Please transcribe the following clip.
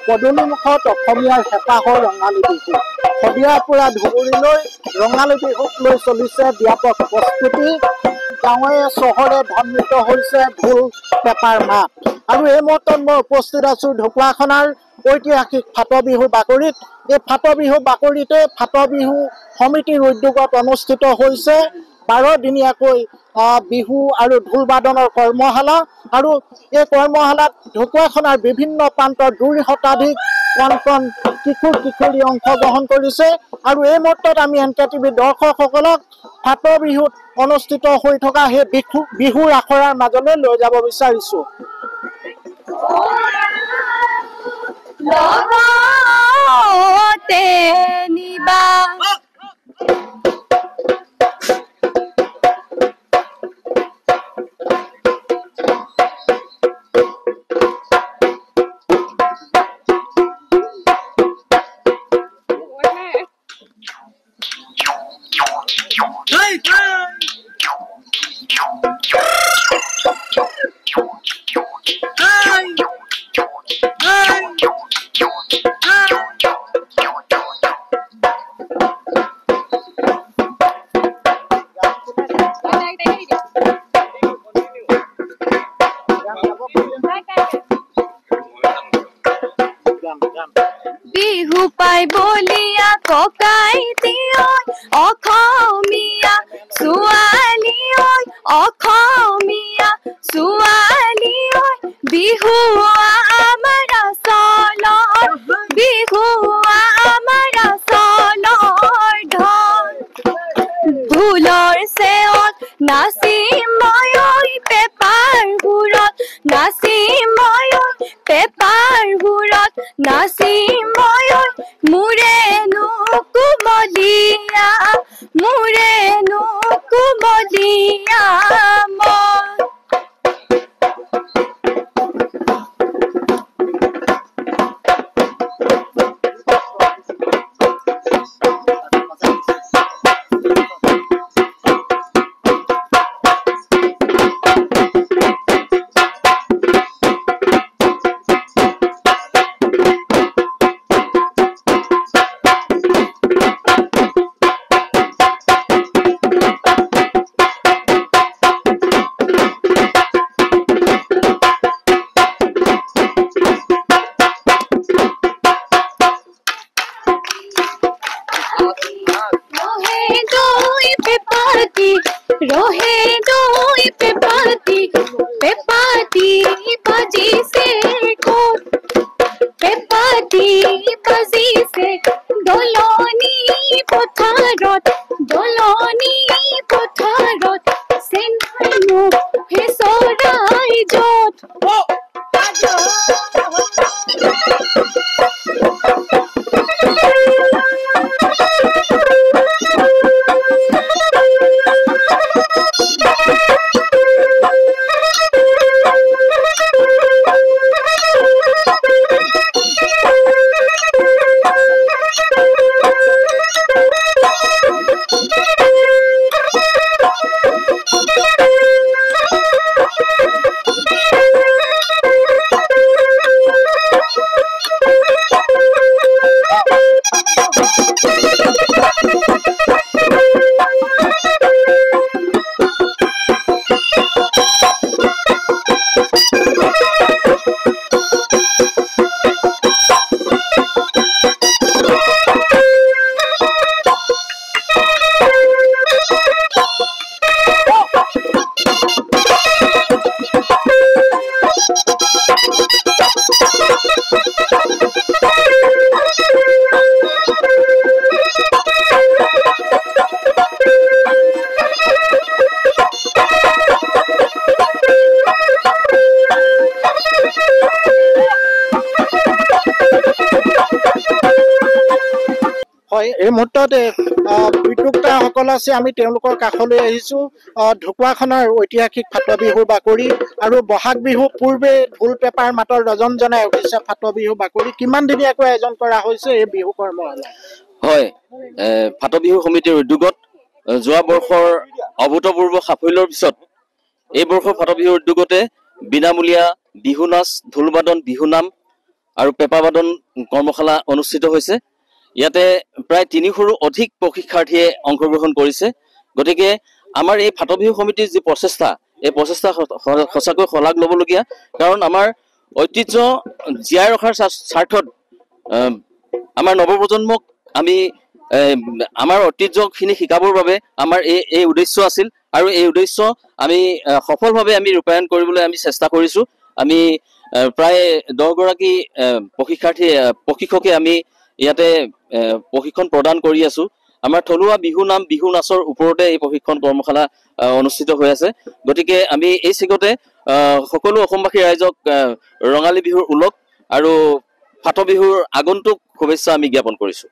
পদূলিমুখত অসমীয়াৰ হেঁপাহৰ ৰঙালী বিহু শদিয়াৰ পৰা ধুবুৰীলৈ ৰঙালী বিহুক লৈ চলিছে ব্যাপক প্ৰস্তুতি। গাঁৱে চহৰে ধ্বনিত হৈছে ঢোল পেঁপাৰ মাত। আৰু এই মুহূৰ্তত মই উপস্থিত আছোঁ ঢকুৱাখানাৰ ঐতিহাসিক ফাটবিহু বাকৰিত। এই ফাটবিহু বাকৰিতে ফাটবিহু সমিতিৰ উদ্যোগত অনুষ্ঠিত হৈছে 12 দিনীয়াকৈ বিহু আৰু ঢোল বাদনৰ কৰ্মশালা। আৰু এই কৰ্মশালাত ঢকুৱাখানাৰ বিভিন্ন প্ৰান্তৰ 2 শতাধিক কণ কিশোৰ কিশোৰী অংশগ্ৰহণ কৰিছে। আৰু এই মুহূৰ্তত আমি NKTV দৰ্শকসকলক ফাটবিহুত অনুষ্ঠিত হৈ থকা সেই বিহুৰ আখৰাৰ মাজলৈ লৈ যাব বিচাৰিছোঁ। বিহু পাই বলিয়া ককাই দিয়ক অসমীয়া ছোৱালী ঐ অসমীয়া ছোৱালী ঐ বিহু আমাৰ চলৰ বিহু আমাৰ চলৰ ঢল ঢোলৰ চেৱত নাচিম মই পেপাৰ ঘূৰত নাচিম মই পেপাৰ ঘূৰত নাচিম মই মোৰেনো কুমলীয়া মোৰেনো কুমলীয়া মই। रोहे दोई पेपाती पेपाती बाजी से को पेपाती बाजी से दोलोनी पथारत सेनानो हे सोराय जोत এই মুহূৰ্তত উদ্যোক্তাসকল আছে আমি তেওঁলোকৰ কাষলৈ আহিছোঁ। ঢকুৱাখানাৰ ঐতিহাসিক ফাটবিহুৰ বাকৰি আৰু বহাগ বিহু পূৰ্বে ঢোল পেঁপাৰ মাতৰ ৰজন জনাই উঠিছে ফাটবিহু বাকৰি। কিমান দিনীয়াকৈ আয়োজন কৰা হৈছে এই বিহু কৰ্মশালা? হয়, ফাটবিহু সমিতিৰ উদ্যোগত যোৱা বৰ্ষৰ অভূতপূৰ্ব সাফল্যৰ পিছত এই বৰ্ষৰ ফাটবিহুৰ উদ্যোগতে বিনামূলীয়া বিহু নাচ ঢোল বাদন বিহু নাম আৰু পেপাবাদন কৰ্মশালা অনুষ্ঠিত হৈছে। ইয়াতে প্ৰায় 300ৰো অধিক প্ৰশিক্ষাৰ্থীয়ে অংশগ্ৰহণ কৰিছে। গতিকে আমাৰ এই ফাট বিহু সমিতিৰ যি প্ৰচেষ্টা, এই প্ৰচেষ্টা সঁচাকৈ শলাগ ল'বলগীয়া। কাৰণ আমাৰ ঐতিহ্য জীয়াই ৰখাৰ স্বাৰ্থত আমাৰ নৱপ্ৰজন্মক আমি আমাৰ ঐতিহ্যখিনি শিকাবৰ বাবে আমাৰ এই উদ্দেশ্য আছিল, আৰু এই উদ্দেশ্য আমি সফলভাৱে আমি ৰূপায়ণ কৰিবলৈ আমি চেষ্টা কৰিছোঁ। আমি প্ৰায় 10 গৰাকী প্ৰশিক্ষকে আমি ইয়াতে প্ৰশিক্ষণ প্ৰদান কৰি আছো। আমাৰ থলুৱা বিহু নাম বিহু নাচৰ ওপৰতে এই প্ৰশিক্ষণ কৰ্মশালা অনুষ্ঠিত হৈ আছে। গতিকে আমি এই চিগতে সকলো অসমবাসী ৰাইজক ৰঙালী বিহুৰ ওলগ আৰু ফাট বিহুৰ আগন্তুক শুভেচ্ছা আমি জ্ঞাপন কৰিছোঁ।